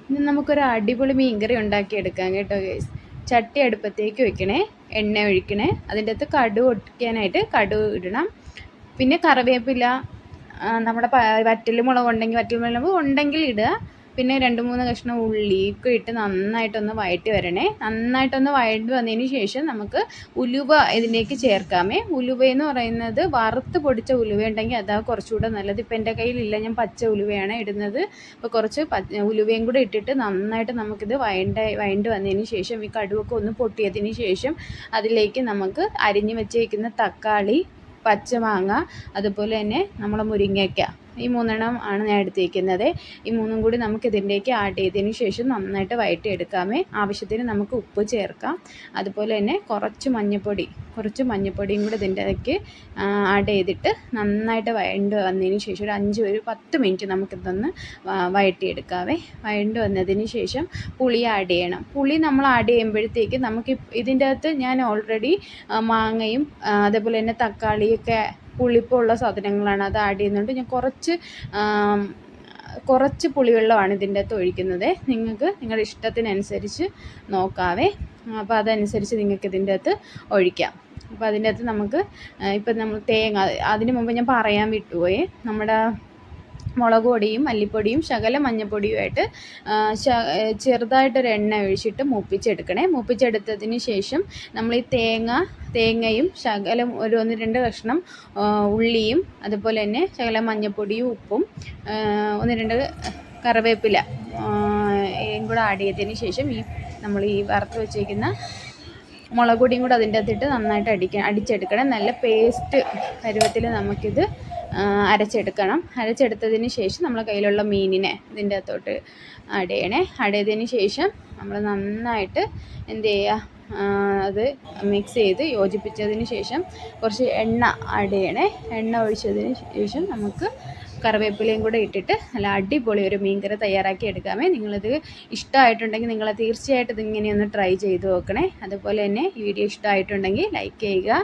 ഇനി നമുക്കൊരു അടിപൊളി മീൻകറി ഉണ്ടാക്കിയെടുക്കാം കേട്ടോ ഗൈസ്. ചട്ടി അടുപ്പത്തേക്ക് വെക്കണേ, എണ്ണ ഒഴിക്കണേ, അതിൻ്റെ അകത്ത് കടുക് പൊട്ടിക്കാനായിട്ട് കടുക് ഇടണം. പിന്നെ കറിവേപ്പില, നമ്മുടെ വറ്റൽ മുളക് ഉണ്ടെങ്കിൽ വറ്റൽ മുളക് ഉണ്ടെങ്കിൽ ഇടുക. പിന്നെ 2-3 കഷ്ണം ഉള്ളിയൊക്കെ ഇട്ട് നന്നായിട്ടൊന്ന് വഴറ്റി വരണേ. നന്നായിട്ടൊന്ന് വഴറ്റി വന്നതിന് ശേഷം നമുക്ക് ഉലുവ ഇതിലേക്ക് ചേർക്കാമേ. ഉലുവയെന്ന് പറയുന്നത് വറുത്ത് പൊടിച്ച ഉലുവ ഉണ്ടെങ്കിൽ അതാ കുറച്ചുകൂടെ നല്ലത്. ഇപ്പം എൻ്റെ കയ്യിലില്ല, ഞാൻ പച്ച ഉലുവയാണ് ഇടുന്നത്. അപ്പോൾ കുറച്ച് ഉലുവയും കൂടെ ഇട്ടിട്ട് നന്നായിട്ട് നമുക്കിത് വഴണ്ട് വന്നതിന് ശേഷം ഈ കടുവൊക്കെ ഒന്ന് പൊട്ടിയതിന് ശേഷം അതിലേക്ക് നമുക്ക് അരിഞ്ഞ് വെച്ചേക്കുന്ന തക്കാളി, പച്ചമാങ്ങ, അതുപോലെ തന്നെ നമ്മുടെ മുരിങ്ങയ്ക്ക, ഈ 3 ആണ് ഞാൻ എടുത്തിരിക്കുന്നത്. ഈ 3 കൂടി നമുക്ക് ഇതിലേക്ക് ആഡ് ചെയ്തതിന് ശേഷം നന്നായിട്ട് വഴറ്റിയെടുക്കാമേ. ആവശ്യത്തിന് നമുക്ക് ഉപ്പ് ചേർക്കാം. അതുപോലെ തന്നെ കുറച്ച് മഞ്ഞൾപ്പൊടിയും കൂടി ഇതിൻ്റെ ഇടയ്ക്ക് ആഡ് ചെയ്തിട്ട് നന്നായിട്ട് വഴണ്ട് വന്നതിന് ശേഷം ഒരു 10 മിനിറ്റ് നമുക്കിതൊന്ന് വഴറ്റിയെടുക്കാവേ. വഴണ്ട് വന്നതിന് ശേഷം പുളി ആഡ് ചെയ്യണം. പുളി നമ്മൾ ആഡ് ചെയ്യുമ്പോഴത്തേക്ക് നമുക്ക് ഇതിൻ്റെ അകത്ത് ഞാൻ ഓൾറെഡി മാങ്ങയും അതേപോലെ തന്നെ തക്കാളിയൊക്കെ പുളിപ്പുള്ള സാധനങ്ങളാണ്, അത് ആഡ് ചെയ്യുന്നുണ്ട്. ഞാൻ കുറച്ച് പുളിവെള്ളമാണ് ഇതിൻ്റെ അകത്ത് ഒഴിക്കുന്നത്. നിങ്ങൾക്ക് നിങ്ങളുടെ ഇഷ്ടത്തിനനുസരിച്ച് നോക്കാവേ. അപ്പോൾ അതനുസരിച്ച് നിങ്ങൾക്ക് ഇതിൻ്റെ അകത്ത് ഒഴിക്കാം. അപ്പോൾ അതിൻ്റെ അകത്ത് നമുക്ക് ഇപ്പം നമ്മൾ തേങ്ങ, അതിന് മുമ്പ് ഞാൻ പറയാൻ വിട്ടുപോയി, നമ്മുടെ മുളക് പൊടിയും മല്ലിപ്പൊടിയും ശകലം മഞ്ഞൾപ്പൊടിയുമായിട്ട് ചെറുതായിട്ടൊരു എണ്ണ ഒഴിച്ചിട്ട് മൂപ്പിച്ചെടുക്കണേ. മൂപ്പിച്ചെടുത്തതിന് ശേഷം നമ്മൾ ഈ തേങ്ങയും ശകലം ഒരു 1-2 കഷ്ണം ഉള്ളിയും അതുപോലെ തന്നെ ശകലം മഞ്ഞൾപ്പൊടിയും ഉപ്പും 1-2 കറിവേപ്പില കൂടെ ആഡ് ചെയ്തതിന് ശേഷം നമ്മൾ ഈ വറുത്ത് വെച്ചേക്കുന്ന മുളക് പൊടിയും കൂടെ അതിൻ്റെ അകത്തിട്ട് നന്നായിട്ട് അടിച്ചെടുക്കണം. നല്ല പേസ്റ്റ് പരുവത്തിൽ നമുക്കിത് അരച്ചെടുക്കണം. അരച്ചെടുത്തതിന് ശേഷം നമ്മളെ കയ്യിലുള്ള മീനിനെ ഇതിൻ്റെ അകത്തോട്ട് ആഡ് ചെയ്യണേ. ആഡ് ചെയ്തതിന് ശേഷം നമ്മൾ നന്നായിട്ട് എന്ത് ചെയ്യുക, അത് മിക്സ് ചെയ്ത് യോജിപ്പിച്ചതിന് ശേഷം കുറച്ച് എണ്ണ ആഡ് ചെയ്യണേ. എണ്ണ ഒഴിച്ചതിന് ശേഷം നമുക്ക് കറിവേപ്പിലയും കൂടെ ഇട്ടിട്ട് നല്ല അടിപൊളി ഒരു മീൻകറി തയ്യാറാക്കി എടുക്കാമേ. നിങ്ങളിത് ഇഷ്ടമായിട്ടുണ്ടെങ്കിൽ നിങ്ങൾ തീർച്ചയായിട്ടും ഇതിങ്ങനെയൊന്ന് ട്രൈ ചെയ്ത് നോക്കണേ. അതുപോലെ തന്നെ ഈ വീഡിയോ ഇഷ്ടമായിട്ടുണ്ടെങ്കിൽ ലൈക്ക് ചെയ്യുക.